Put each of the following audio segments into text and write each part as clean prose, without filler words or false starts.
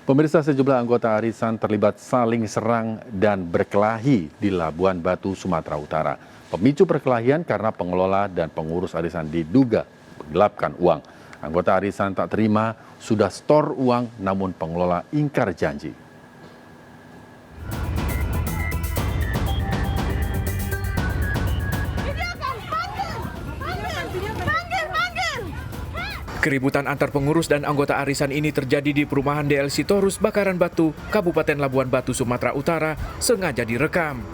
Pemirsa, sejumlah anggota arisan terlibat saling serang dan berkelahi di Labuan Batu, Sumatera Utara. Pemicu perkelahian karena pengelola dan pengurus arisan diduga menggelapkan uang. Anggota arisan tak terima sudah setor uang, namun pengelola ingkar janji. Keributan antar pengurus dan anggota arisan ini terjadi di perumahan DLC Torus, Bakaran Batu, Kabupaten Labuan Batu, Sumatera Utara, sengaja direkam.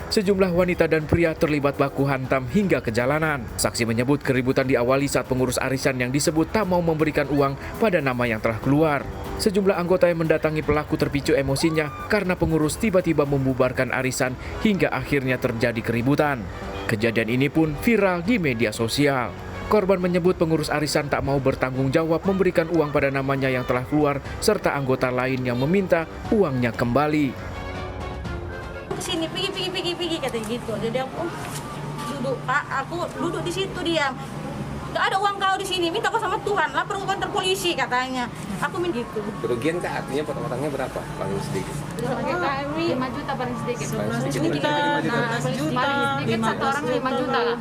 Sejumlah wanita dan pria terlibat baku hantam hingga ke jalanan. Saksi menyebut keributan diawali saat pengurus arisan yang disebut tak mau memberikan uang pada nama yang telah keluar. Sejumlah anggota yang mendatangi pelaku terpicu emosinya karena pengurus tiba-tiba membubarkan arisan hingga akhirnya terjadi keributan. Kejadian ini pun viral di media sosial. Korban menyebut pengurus arisan tak mau bertanggung jawab memberikan uang pada namanya yang telah keluar, serta anggota lain yang meminta uangnya kembali. Sini, pergi, katanya gitu. Jadi aku duduk di situ diam. Gak ada uang kau di sini, minta kau sama Tuhan, lapor ke kantor polisi katanya. Aku minta gitu. Kerugian kah? Artinya potong-potongnya berapa? Paling sedikit. 5 juta paling sedikit. 11 juta, 12 juta, Paling sedikit satu orang 5 juta lah.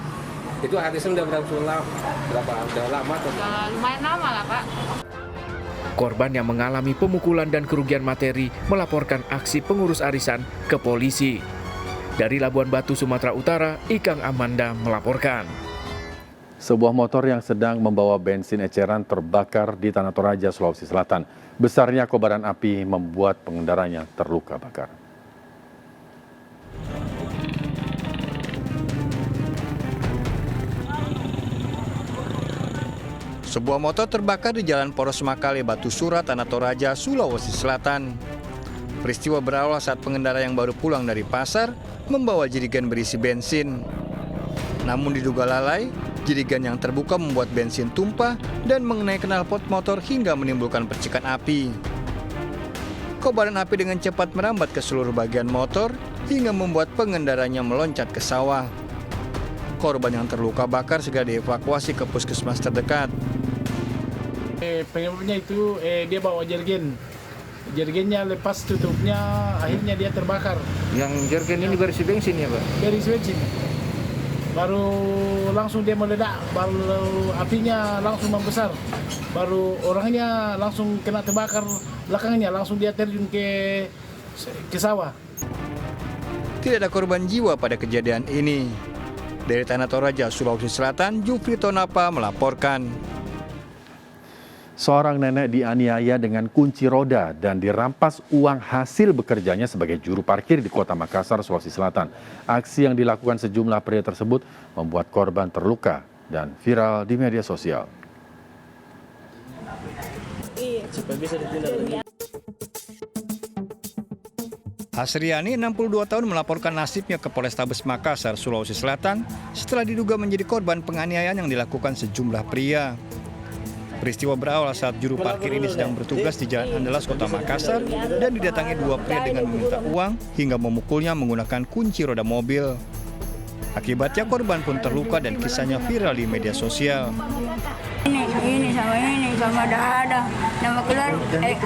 Itu arisan udah berapa lama atau? Lumayan lama lah, Pak. Korban yang mengalami pemukulan dan kerugian materi melaporkan aksi pengurus arisan ke polisi. Dari Labuan Batu, Sumatera Utara, Ikang Amanda melaporkan. Sebuah motor yang sedang membawa bensin eceran terbakar di Tanah Toraja, Sulawesi Selatan. Besarnya kobaran api membuat pengendaranya terluka bakar. Sebuah motor terbakar di Jalan Poros Makale, Batu Sura, Tanah Toraja, Sulawesi Selatan. Peristiwa berawal saat pengendara yang baru pulang dari pasar membawa jerigen berisi bensin. Namun diduga lalai, jerigen yang terbuka membuat bensin tumpah dan mengenai knalpot motor hingga menimbulkan percikan api. Kobaran api dengan cepat merambat ke seluruh bagian motor hingga membuat pengendaranya meloncat ke sawah. Korban yang terluka bakar segera dievakuasi ke puskesmas terdekat. Penyebabnya itu dia bawa jerigennya lepas tutupnya, akhirnya dia terbakar. Yang jerigen ini berisi bensin ya Pak? Berisi bensin. Baru langsung dia meledak, baru apinya langsung membesar. Baru orangnya langsung kena terbakar, belakangnya langsung dia terjun ke sawah. Tidak ada korban jiwa pada kejadian ini. Dari Tanah Toraja, Sulawesi Selatan, Jufri Tonapa melaporkan. Seorang nenek dianiaya dengan kunci roda dan dirampas uang hasil bekerjanya sebagai juru parkir di Kota Makassar, Sulawesi Selatan. Aksi yang dilakukan sejumlah pria tersebut membuat korban terluka dan viral di media sosial. Hasriani, 62 tahun, melaporkan nasibnya ke Polrestabes Makassar, Sulawesi Selatan setelah diduga menjadi korban penganiayaan yang dilakukan sejumlah pria. Peristiwa berawal saat juru parkir ini sedang bertugas di Jalan Andalas, Kota Makassar, dan didatangi dua pria dengan meminta uang hingga memukulnya menggunakan kunci roda mobil. Akibatnya korban pun terluka dan kisahnya viral di media sosial. Ini sama darah. Nama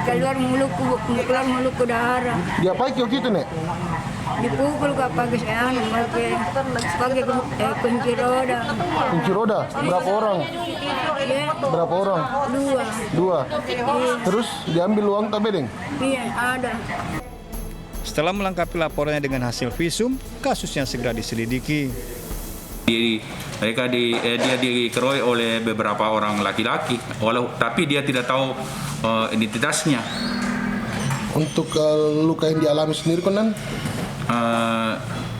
keluar mulutku darah. Dia apa gitu nek? Dipukul ke pakai kunci roda. Kunci roda? Berapa orang? Berapa orang? Dua. Terus diambil uang tak bedeng? Iya, ada. Setelah melengkapi laporannya dengan hasil visum, kasusnya segera diselidiki. Dia dikeroyok oleh beberapa orang laki-laki, tapi dia tidak tahu identitasnya. Untuk luka yang dialami sendiri konan?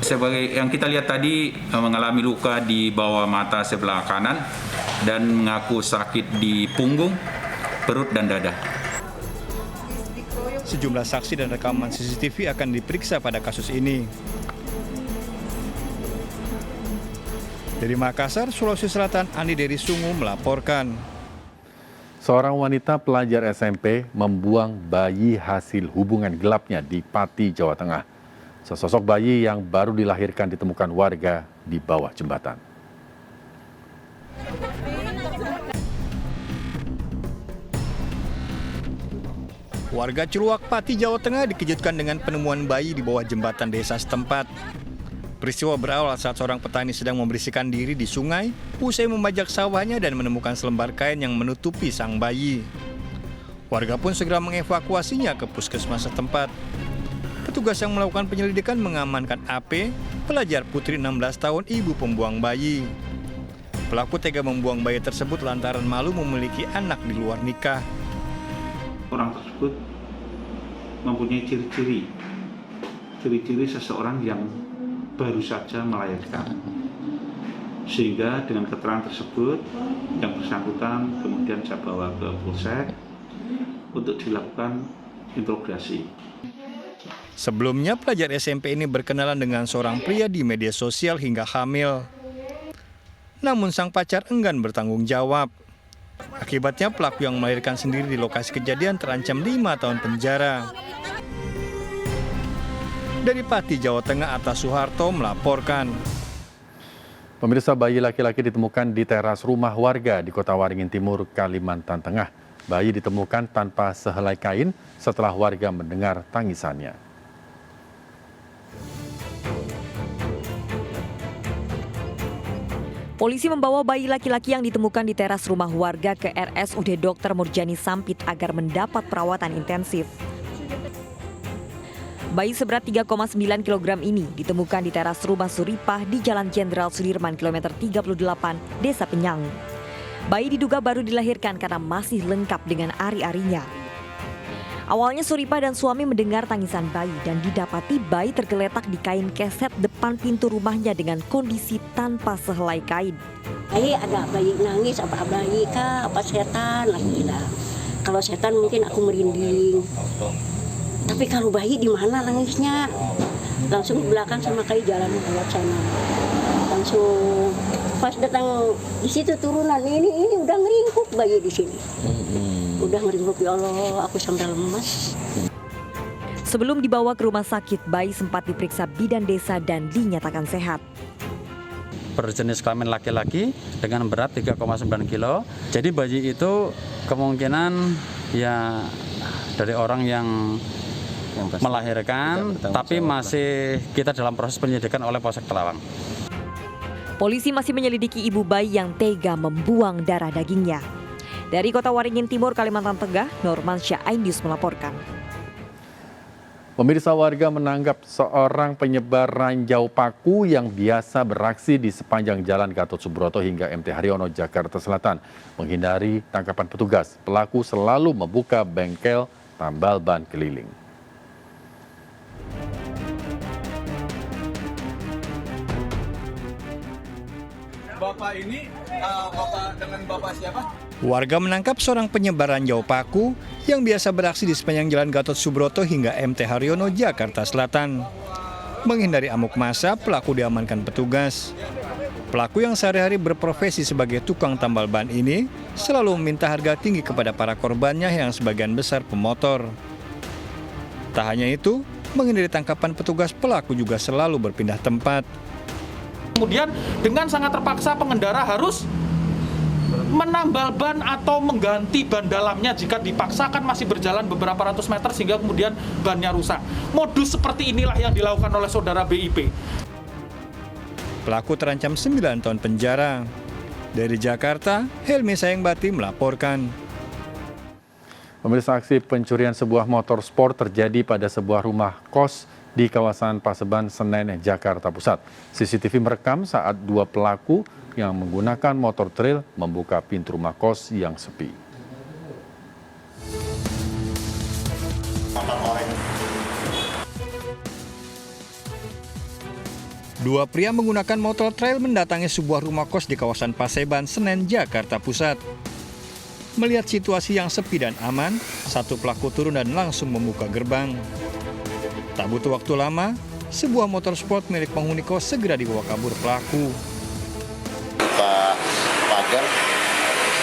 Sebagai yang kita lihat tadi, mengalami luka di bawah mata sebelah kanan dan mengaku sakit di punggung, perut dan dada. Sejumlah saksi dan rekaman CCTV akan diperiksa pada kasus ini. Dari Makassar, Sulawesi Selatan, Andi Dery Sungu melaporkan. Seorang wanita pelajar SMP membuang bayi hasil hubungan gelapnya di Pati, Jawa Tengah. Sesosok bayi yang baru dilahirkan ditemukan warga di bawah jembatan. Warga Ciluak, Pati, Jawa Tengah dikejutkan dengan penemuan bayi di bawah jembatan desa setempat. Peristiwa berawal saat seorang petani sedang membersihkan diri di sungai usai membajak sawahnya dan menemukan selembar kain yang menutupi sang bayi. Warga pun segera mengevakuasinya ke puskesmas setempat. Petugas yang melakukan penyelidikan mengamankan AP, pelajar putri 16 tahun ibu pembuang bayi. Pelaku tega membuang bayi tersebut lantaran malu memiliki anak di luar nikah. Orang tersebut mempunyai ciri-ciri seseorang yang baru saja melahirkan, sehingga dengan keterangan tersebut yang bersangkutan kemudian saya bawa ke Polsek untuk dilakukan interogasi. Sebelumnya pelajar SMP ini berkenalan dengan seorang pria di media sosial hingga hamil. Namun sang pacar enggan bertanggung jawab. Akibatnya pelaku yang melahirkan sendiri di lokasi kejadian terancam 5 tahun penjara. Dari Pati, Jawa Tengah, Atta Soeharto melaporkan. Pemirsa, bayi laki-laki ditemukan di teras rumah warga di Kota Waringin Timur, Kalimantan Tengah. Bayi ditemukan tanpa sehelai kain setelah warga mendengar tangisannya. Polisi membawa bayi laki-laki yang ditemukan di teras rumah warga ke RSUD Dr. Murjani Sampit agar mendapat perawatan intensif. Bayi seberat 3,9 kg ini ditemukan di teras rumah Suripah di Jalan Jenderal Sudirman kilometer 38, Desa Penyang. Bayi diduga baru dilahirkan karena masih lengkap dengan ari-arinya. Awalnya Suripah dan suami mendengar tangisan bayi dan didapati bayi tergeletak di kain keset depan pintu rumahnya dengan kondisi tanpa sehelai kain. Ada bayi nangis, apa bayi kah, apa setan lagi lah. Kalau setan mungkin aku merinding. Tapi kalau bayi di mana nangisnya? Langsung di belakang sama kayak jalan lewat sana. Langsung pas datang di situ turunan ini udah ngeringkuk bayi di sini. Udah ngeringkuk, ya Allah, aku sampai lemas. Sebelum dibawa ke rumah sakit, bayi sempat diperiksa bidan desa dan dinyatakan sehat. Berjenis kelamin laki-laki dengan berat 3,9 kilo. Jadi bayi itu kemungkinan ya dari orang yang melahirkan, tapi masih kita dalam proses penyelidikan oleh Polsek Telawang. Polisi masih menyelidiki ibu bayi yang tega membuang darah dagingnya. Dari Kota Waringin Timur, Kalimantan Tengah, Normansyah, iNews melaporkan. Pemirsa, warga menanggap seorang penyebar ranjau paku yang biasa beraksi di sepanjang Jalan Gatot Subroto hingga MT Haryono, Jakarta Selatan. Menghindari tangkapan petugas, pelaku selalu membuka bengkel tambal ban keliling. Bapak ini, Bapak dengan Bapak siapa? Warga menangkap seorang penyebar ranjau paku yang biasa beraksi di sepanjang Jalan Gatot Subroto hingga MT Haryono, Jakarta Selatan. Menghindari amuk massa, pelaku diamankan petugas. Pelaku yang sehari-hari berprofesi sebagai tukang tambal ban ini selalu meminta harga tinggi kepada para korbannya yang sebagian besar pemotor. Tak hanya itu, menghindari tangkapan petugas, pelaku juga selalu berpindah tempat. Kemudian dengan sangat terpaksa pengendara harus menambal ban atau mengganti ban dalamnya jika dipaksakan masih berjalan beberapa ratus meter sehingga kemudian bannya rusak. Modus seperti inilah yang dilakukan oleh saudara BIP. Pelaku terancam 9 tahun penjara. Dari Jakarta, Helmi Sayengbati melaporkan. Pemirsa, aksi pencurian sebuah motor sport terjadi pada sebuah rumah kos di kawasan Paseban, Senen, Jakarta Pusat. CCTV merekam saat dua pelaku yang menggunakan motor trail membuka pintu rumah kos yang sepi. Dua pria menggunakan motor trail mendatangi sebuah rumah kos di kawasan Paseban, Senen, Jakarta Pusat. Melihat situasi yang sepi dan aman, satu pelaku turun dan langsung membuka gerbang. Tak butuh waktu lama, sebuah motor sport milik penghuni kos segera dibawa kabur pelaku. Buka pagar,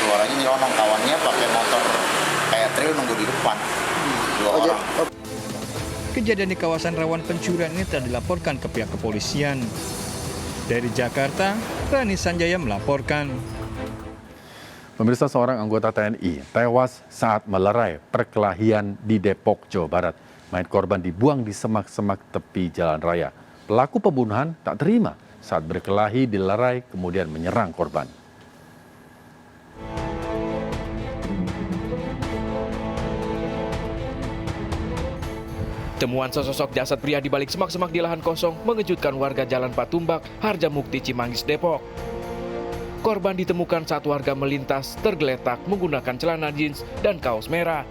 suaranya nyelonong, kawannya pakai motor kayak trail nunggu di depan. Dua orang. Kejadian di kawasan rawan pencurian ini telah dilaporkan ke pihak kepolisian. Dari Jakarta, Rani Sanjaya melaporkan. Pemirsa, seorang anggota TNI tewas saat melerai perkelahian di Depok, Jawa Barat. Mayat korban dibuang di semak-semak tepi jalan raya. Pelaku pembunuhan tak terima saat berkelahi dilerai kemudian menyerang korban. Temuan sesosok jasad pria di balik semak-semak di lahan kosong mengejutkan warga Jalan Patumbak, Harjamukti, Cimanggis, Depok. Korban ditemukan saat warga melintas tergeletak menggunakan celana jeans dan kaos merah.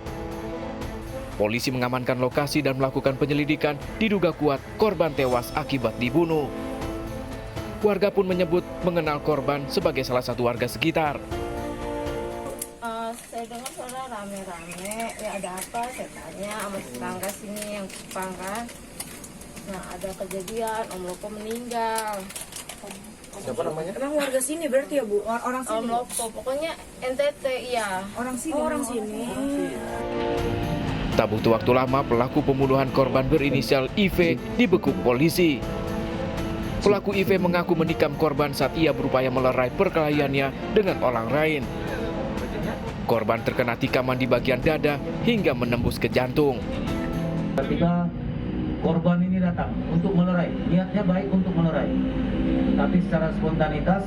Polisi mengamankan lokasi dan melakukan penyelidikan, diduga kuat korban tewas akibat dibunuh. Warga pun menyebut mengenal korban sebagai salah satu warga sekitar. Saya dengar suara rame-rame, ya ada apa? Saya tanya sama tetangga sini yang Kupang kan. Nah ada kejadian, Om Loko meninggal. Siapa namanya? Emang warga sini berarti ya Bu? Orang sini? Om Loko, pokoknya NTT, iya. Orang sini? Orang sini. Tak butuh waktu lama, pelaku pembunuhan korban berinisial IV dibekuk polisi. Pelaku IV mengaku menikam korban saat ia berupaya melerai perkelahiannya dengan orang lain. Korban terkena tikaman di bagian dada hingga menembus ke jantung. Ketika korban ini datang untuk melerai, niatnya baik untuk melerai, tapi secara spontanitas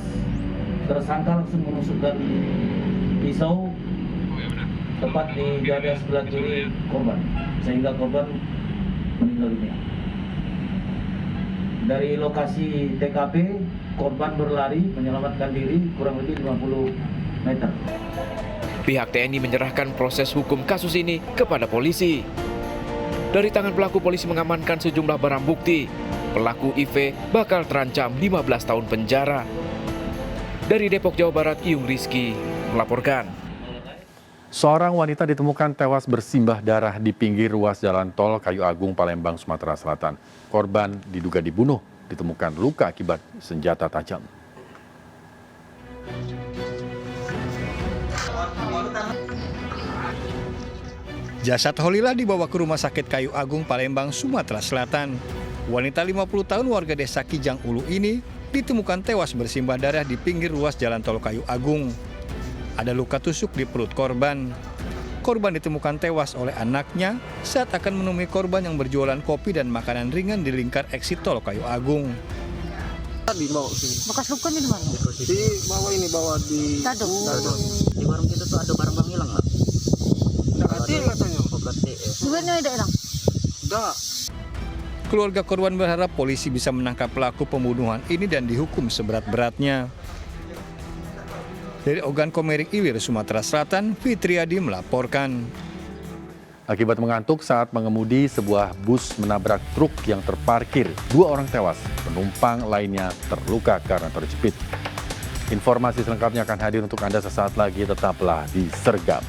tersangka langsung menusukkan pisau tepat di dada sebelah kiri korban, sehingga korban meninggal dunia. Dari lokasi TKP, korban berlari menyelamatkan diri kurang lebih 50 meter. Pihak TNI menyerahkan proses hukum kasus ini kepada polisi. Dari tangan pelaku, polisi mengamankan sejumlah barang bukti. Pelaku IV bakal terancam 15 tahun penjara. Dari Depok, Jawa Barat, Iyung Rizky melaporkan. Seorang wanita ditemukan tewas bersimbah darah di pinggir ruas jalan tol Kayu Agung, Palembang, Sumatera Selatan. Korban diduga dibunuh, ditemukan luka akibat senjata tajam. Jasad Holila dibawa ke Rumah Sakit Kayu Agung, Palembang, Sumatera Selatan. Wanita 50 tahun warga desa Kijang Ulu ini ditemukan tewas bersimbah darah di pinggir ruas jalan tol Kayu Agung. Ada luka tusuk di perut korban. Korban ditemukan tewas oleh anaknya saat akan menemui korban yang berjualan kopi dan makanan ringan di lingkar eksit tol Kayu Agung. Dibawa sini. Bekas lukanya di mana? Di bawah ini, bawa di Taduk. Di warung kita tuh ada barang-barang hilang nggak? Berarti katanya. Sebenarnya ada hilang. Enggak. Keluarga korban berharap polisi bisa menangkap pelaku pembunuhan ini dan dihukum seberat-beratnya. Dari Ogan Komering Ilir, Sumatera Selatan, Fitriadi melaporkan. Akibat mengantuk saat mengemudi, sebuah bus menabrak truk yang terparkir. 2 orang tewas, penumpang lainnya terluka karena terjepit. Informasi selengkapnya akan hadir untuk Anda sesaat lagi, tetaplah di Sergap.